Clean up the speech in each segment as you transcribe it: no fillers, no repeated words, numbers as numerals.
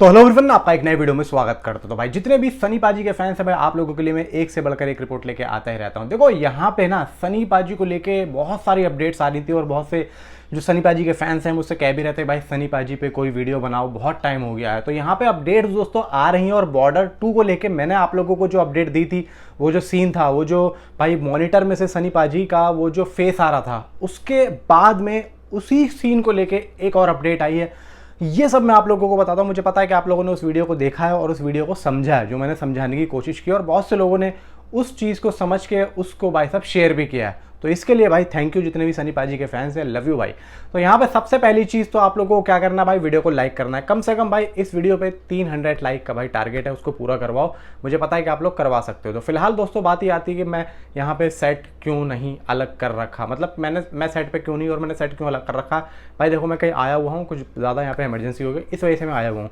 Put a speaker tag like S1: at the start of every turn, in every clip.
S1: तो hello everyone, आपका एक नए वीडियो में स्वागत करता हूं। तो भाई जितने भी सनी पाजी के फैंस हैं भाई, आप लोगों के लिए मैं एक से बढ़कर एक रिपोर्ट लेके आता ही रहता हूं। देखो यहाँ पे ना सनी पाजी को लेके बहुत सारी अपडेट्स आ रही थी और बहुत से जो सनी पाजी के फैंस हैं मुझसे कह भी रहते हैं भाई सनी पाजी पे कोई वीडियो बनाओ, बहुत टाइम हो गया है। तो यहाँ पे अपडेट्स दोस्तों आ रही हैं और बॉर्डर 2 को लेके मैंने आप लोगों को जो अपडेट दी थी, वो जो सीन था, वो जो भाई मॉनिटर में से सनी पाजी का वो जो फेस आ रहा था, उसके बाद में उसी सीन को लेके एक और अपडेट आई है। ये सब मैं आप लोगों को बताता हूँ। मुझे पता है कि आप लोगों ने उस वीडियो को देखा है और उस वीडियो को समझा है, जो मैंने समझाने की कोशिश की, और बहुत से लोगों ने उस चीज़ को समझ के उसको भाई साहब शेयर भी किया है। तो इसके लिए भाई थैंक यू जितने भी सनी पाजी के फैंस हैं, लव यू भाई। तो यहाँ पे सबसे पहली चीज़ तो आप लोगों को क्या करना है भाई, वीडियो को लाइक करना है। कम से कम भाई इस वीडियो पे 300 लाइक का भाई टारगेट है, उसको पूरा करवाओ। मुझे पता है कि आप लोग करवा सकते हो। तो फिलहाल दोस्तों बात ये आती है कि मैं यहाँ पे सेट क्यों नहीं अलग कर रखा, मतलब मैं सेट पे क्यों नहीं और मैंने सेट क्यों अलग कर रखा। भाई देखो मैं कहीं आया हुआ हूँ, कुछ ज़्यादा यहाँ पे इमरजेंसी हो गई, इस वजह से मैं आया हुआ हूँ।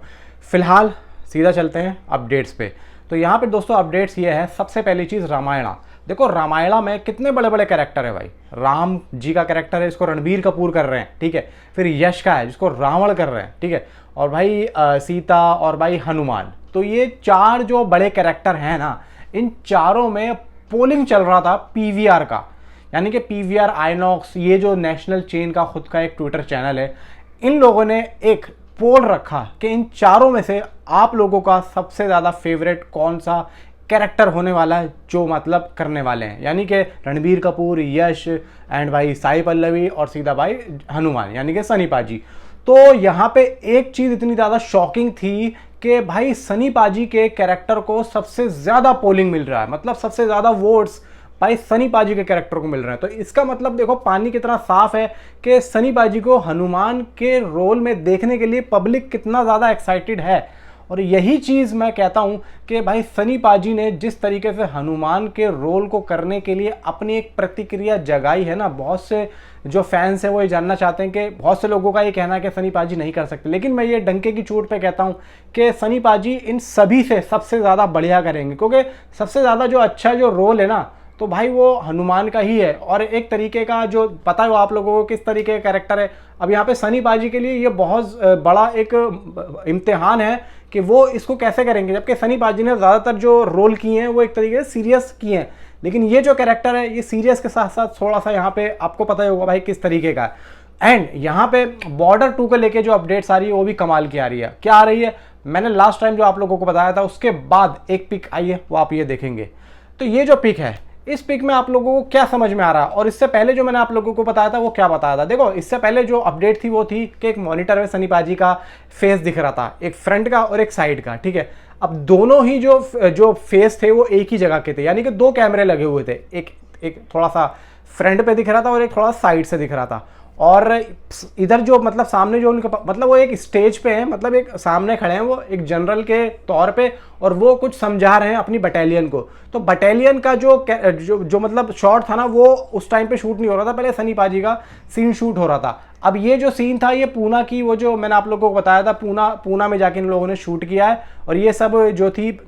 S1: फिलहाल सीधा चलते हैं अपडेट्स पे। तो यहाँ पे दोस्तों अपडेट्स ये है, सबसे पहली चीज़ रामायणा। देखो रामायणा में कितने बड़े बड़े कैरेक्टर है भाई। राम जी का कैरेक्टर है, इसको रणबीर कपूर कर रहे हैं, ठीक है। फिर यश का है जिसको रावण कर रहे हैं, ठीक है। और भाई सीता और भाई हनुमान। तो ये 4 जो बड़े कैरेक्टर हैं ना, इन चारों में पोलिंग चल रहा था पीवीआर का, यानी कि पीवीआर आइनॉक्स, ये जो नेशनल चेन का खुद का एक ट्विटर चैनल है, इन लोगों ने एक पोल रखा कि इन चारों में से आप लोगों का सबसे ज़्यादा फेवरेट कौन सा कैरेक्टर होने वाला है, जो मतलब करने वाले हैं, यानी कि रणबीर कपूर, यश एंड भाई साई पल्लवी और सीधा भाई हनुमान, यानी कि सनी पाजी। तो यहाँ पे एक चीज़ इतनी ज़्यादा शॉकिंग थी कि भाई सनी पाजी के कैरेक्टर को सबसे ज़्यादा पोलिंग मिल रहा है, मतलब सबसे ज़्यादा वोट्स भाई सनी पाजी के कैरेक्टर को मिल रहे हैं। तो इसका मतलब देखो पानी कितना साफ है कि सनी पाजी को हनुमान के रोल में देखने के लिए पब्लिक कितना ज़्यादा एक्साइटेड है। और यही चीज़ मैं कहता हूँ कि भाई सनी पाजी ने जिस तरीके से हनुमान के रोल को करने के लिए अपनी एक प्रतिक्रिया जगाई है ना, बहुत से जो फैंस हैं वो ये जानना चाहते हैं कि बहुत से लोगों का ये कहना है कि सनी पाजी नहीं कर सकते, लेकिन मैं ये डंके की चोट पे कहता हूँ कि सनी पाजी इन सभी से सबसे ज़्यादा बढ़िया करेंगे, क्योंकि सबसे ज़्यादा जो अच्छा जो रोल है ना, तो भाई वो हनुमान का ही है। और एक तरीके का जो पता है वो आप लोगों को किस तरीके का कैरेक्टर है। अब यहाँ पे सनी पाजी के लिए ये बहुत बड़ा एक इम्तिहान है कि वो इसको कैसे करेंगे, जबकि सनी पाजी ने ज़्यादातर जो रोल किए हैं वो एक तरीके से सीरियस किए हैं, लेकिन ये जो कैरेक्टर है ये सीरियस के साथ साथ थोड़ा सा यहाँ पे आपको पता ही होगा भाई किस तरीके का है। एंड यहाँ पे बॉर्डर 2 को लेके जो अपडेट्स आ रही है वो भी कमाल की आ रही है। क्या आ रही है, मैंने लास्ट टाइम जो आप लोगों को बताया था उसके बाद एक पिक आई है, वो आप ये देखेंगे। तो ये जो पिक है, इस पिक में आप लोगों को क्या समझ में आ रहा है, और इससे पहले जो मैंने आप लोगों को बताया था वो क्या बताया था। देखो इससे पहले जो अपडेट थी वो थी कि एक मॉनिटर में सनी पाजी का फेस दिख रहा था, एक फ्रंट का और एक साइड का, ठीक है। अब दोनों ही जो फेस थे वो एक ही जगह के थे, यानी कि 2 कैमरे लगे हुए थे, एक थोड़ा सा फ्रंट पे दिख रहा था और एक थोड़ा साइड से दिख रहा था। और इधर जो मतलब सामने जो उनके मतलब वो एक स्टेज पे है, मतलब एक सामने खड़े हैं वो एक जनरल के तौर पे, और वो कुछ समझा रहे हैं अपनी बटालियन को। तो बटालियन का जो मतलब शॉट था ना, वो उस टाइम पे शूट नहीं हो रहा था, पहले सनी पाजी का सीन शूट हो रहा था। अब ये जो सीन था ये पूना की, वो जो मैंने आप लोगों को बताया था, पूना में जाके इन लोगों ने शूट किया है। और ये सब जो थी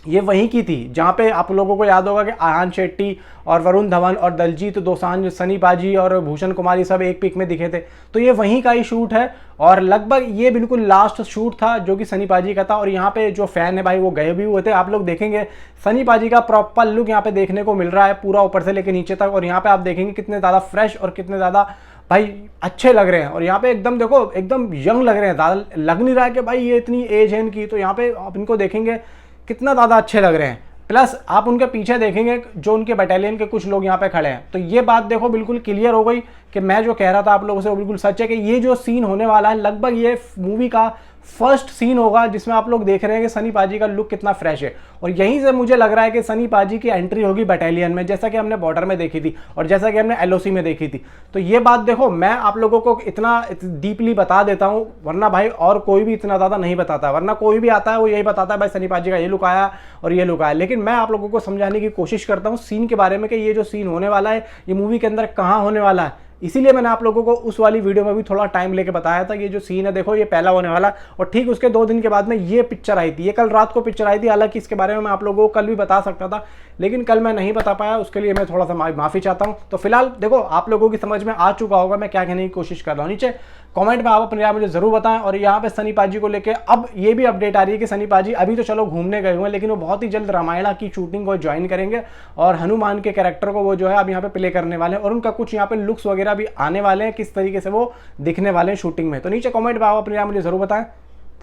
S1: ये वहीं की थी जहाँ पे आप लोगों को याद होगा कि आहान शेट्टी और वरुण धवन और दलजीत दोसांझ, सनी पाजी और भूषण कुमार ये सब एक पिक में दिखे थे। तो ये वहीं का ही शूट है और लगभग ये बिल्कुल लास्ट शूट था जो कि सनी पाजी का था। और यहाँ पे जो फैन है भाई वो गए भी हुए थे। आप लोग देखेंगे सनी पाजी का प्रॉपर लुक यहाँ पे देखने को मिल रहा है, पूरा ऊपर से लेकर नीचे तक। और यहाँ पे आप देखेंगे कितने ज़्यादा फ्रेश और कितने ज़्यादा भाई अच्छे लग रहे हैं। और यहाँ पे एकदम देखो एकदम यंग लग रहे हैं, ज़्यादा लग नहीं रहा है कि भाई ये इतनी एज है इनकी। तो यहाँ पे आप इनको देखेंगे कितना ज़्यादा अच्छे लग रहे हैं। प्लस आप उनके पीछे देखेंगे जो उनके बटालियन के कुछ लोग यहाँ पे खड़े हैं। तो ये बात देखो बिल्कुल क्लियर हो गई कि मैं जो कह रहा था आप लोगों से वो बिल्कुल सच है कि ये जो सीन होने वाला है लगभग ये मूवी का फर्स्ट सीन होगा जिसमें आप लोग देख रहे हैं कि सनी पाजी का लुक कितना फ्रेश है। और यहीं से मुझे लग रहा है कि सनी पाजी की एंट्री होगी बटालियन में, जैसा कि हमने बॉर्डर में देखी थी और जैसा कि हमने एलओसी में देखी थी। तो ये बात देखो मैं आप लोगों को इतना डीपली बता देता हूँ, वरना भाई और कोई भी इतना ज़्यादा नहीं बताता। वरना कोई भी आता है वो यही बताता है भाई सनी पाजी का ये लुक आया और ये लुक आया, लेकिन मैं आप लोगों को समझाने की कोशिश करता हूँ सीन के बारे में कि ये जो सीन होने वाला है ये मूवी के अंदर कहाँ होने वाला है। इसीलिए मैंने आप लोगों को उस वाली वीडियो में भी थोड़ा टाइम लेके बताया था कि ये जो सीन है देखो ये पहला होने वाला। और ठीक उसके 2 दिन के बाद में ये पिक्चर आई थी, ये कल रात को पिक्चर आई थी। हालांकि इसके बारे में मैं आप लोगों को कल भी बता सकता था, लेकिन कल मैं नहीं बता पाया, उसके लिए मैं थोड़ा सा माफ़ी चाहता हूँ। तो फिलहाल देखो आप लोगों की समझ में आ चुका होगा मैं क्या कहने की कोशिश कर रहा हूँ। नीचे कमेंट में आप अपनी राय मुझे जरूर बताएं। और यहाँ पे सनी पाजी को लेके अब ये भी अपडेट आ रही है कि सनी पाजी अभी तो चलो घूमने गए हुए हैं, लेकिन वो बहुत ही जल्द रामायणा की शूटिंग को ज्वाइन करेंगे और हनुमान के कैरेक्टर को वो जो है अब यहाँ पे प्ले करने वाले हैं, और उनका कुछ यहाँ पे लुक्स वगैरह भी आने वाले हैं, किस तरीके से वो दिखने वाले हैं शूटिंग में। तो नीचे कमेंट में आप अपनी राय मुझे जरूर बताएं।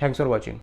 S1: Thanks for watching.